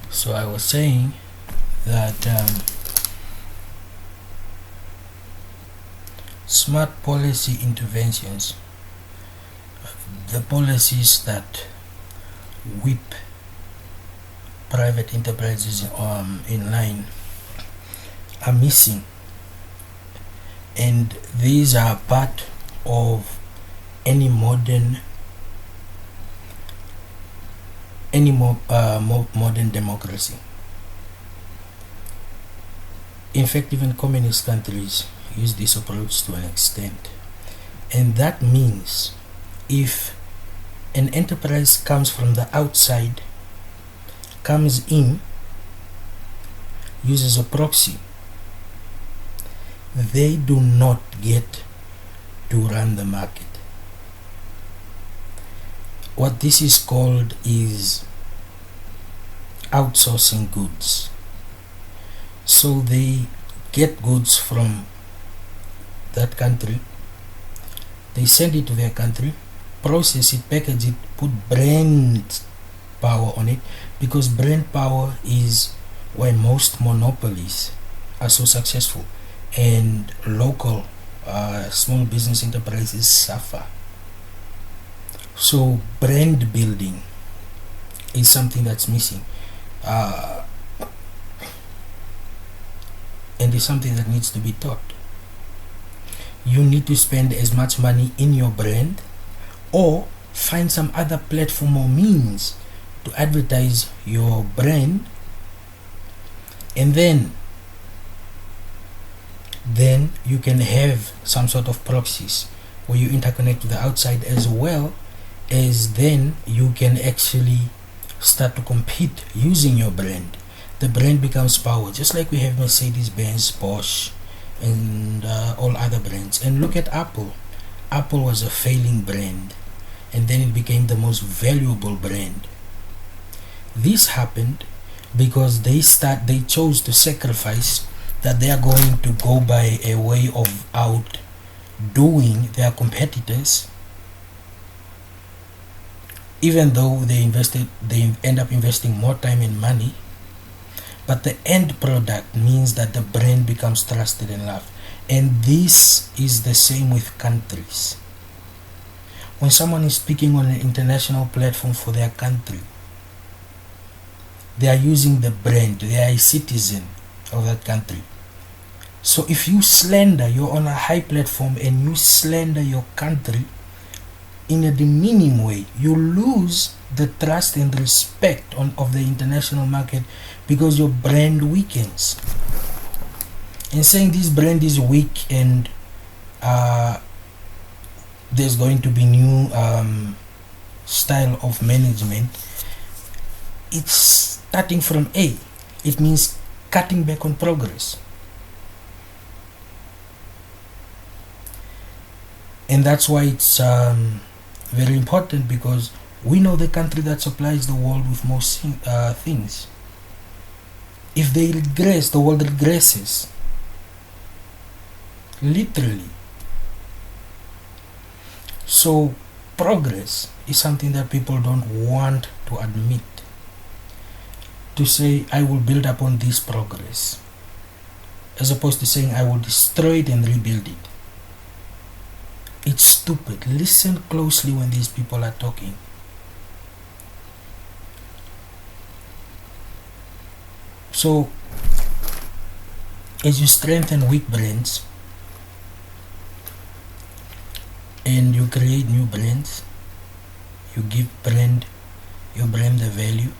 So I was saying that smart policy interventions, the policies that whip private enterprises in line, are missing, and these are part of any modern modern democracy. In fact, even communist countries use this approach to an extent, and that means if an enterprise comes from the outside, comes in, uses a proxy, they do not get to run the market. What this is called is outsourcing goods. So they get goods from that country, they send it to their country, process it, package it, put brand power on it, because brand power is why most monopolies are so successful and local small business enterprises suffer. So brand building is something that's missing, and is something that needs to be taught. You need to spend as much money in your brand, or find some other platform or means to advertise your brand, and then you can have some sort of proxies where you interconnect to the outside, as well as then you can actually start to compete using your brand. The brand becomes power, just like we have Mercedes-Benz, Porsche, and all other brands. And look at Apple. Apple was a failing brand, and then it became the most valuable brand. This happened because they chose to sacrifice that they are going to go by a way of outdoing their competitors, even though they end up investing more time and money. But the end product means that the brand becomes trusted and loved. And this is the same with countries. When someone is speaking on an international platform for their country, they are using the brand, they are a citizen of that country. So if you slander, you're on a high platform and you slander your country in a demeaning way, you lose the trust and respect of the international market, because your brand weakens. And saying this brand is weak and there's going to be new style of management, it's starting from A. It means cutting back on progress. And that's why it's very important, because we know the country that supplies the world with most things. If they regress, the world regresses. Literally. So progress is something that people don't want to admit. To say, I will build upon this progress, as opposed to saying, I will destroy it and rebuild it. It's stupid. Listen closely when these people are talking. So, as you strengthen weak brands and you create new brands, you give your brand the value,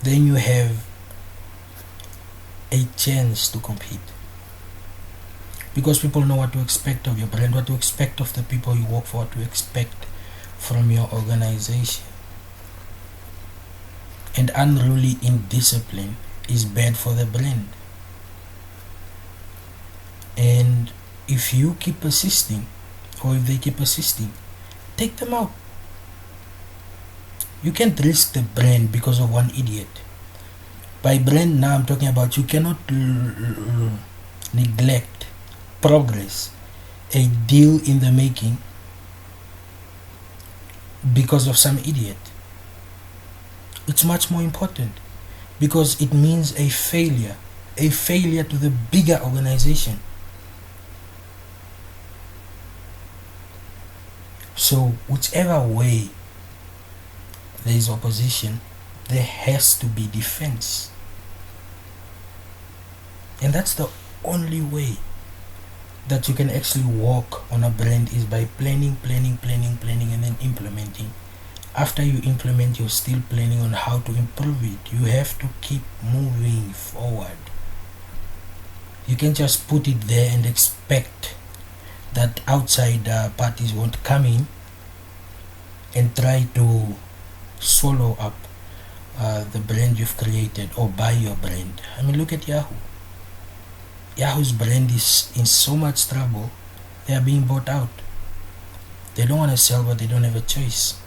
then you have a chance to compete. Because people know what to expect of your brand, what to expect of the people you work for, what to expect from your organization. And unruly indiscipline is bad for the brand. And if you keep persisting, or if they keep persisting, take them out. You can't risk the brand because of one idiot. By brand now I'm talking about, you cannot neglect progress, a deal in the making, because of some idiot. It's much more important because it means a failure to the bigger organization. So whichever way there is opposition, there has to be defense. And that's the only way that you can actually work on a brand, is by planning, and then implementing. After you implement, you're still planning on how to improve it. You have to keep moving forward. You can't just put it there and expect that outside parties won't come in and try to swallow up the brand you've created or buy your brand. I mean, look at Yahoo. Yahoo's brand is in so much trouble. They are being bought out. They don't want to sell, but they don't have a choice.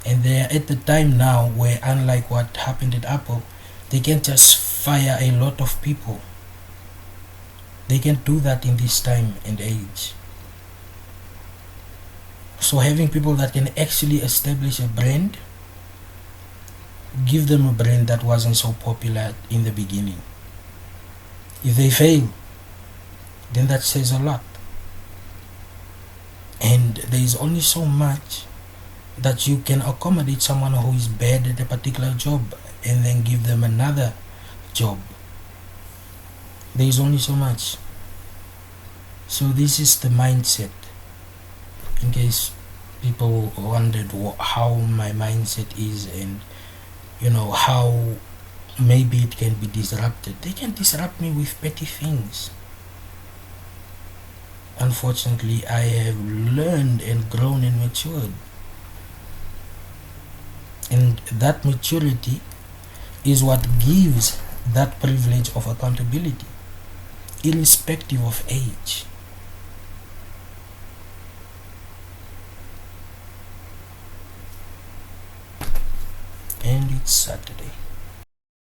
And they are at the time now where, unlike what happened at Apple, they can't just fire a lot of people. They can't do that in this time and age. So having people that can actually establish a brand, give them a brand that wasn't so popular in the beginning. If they fail, then that says a lot. And there is only so much that you can accommodate someone who is bad at a particular job and then give them another job. There is only so much. So this is the mindset, in case people wondered how my mindset is, and how maybe it can be disrupted. They can disrupt me with petty things. Unfortunately, I have learned and grown and matured. And that maturity is what gives that privilege of accountability, irrespective of age. And it's Saturday.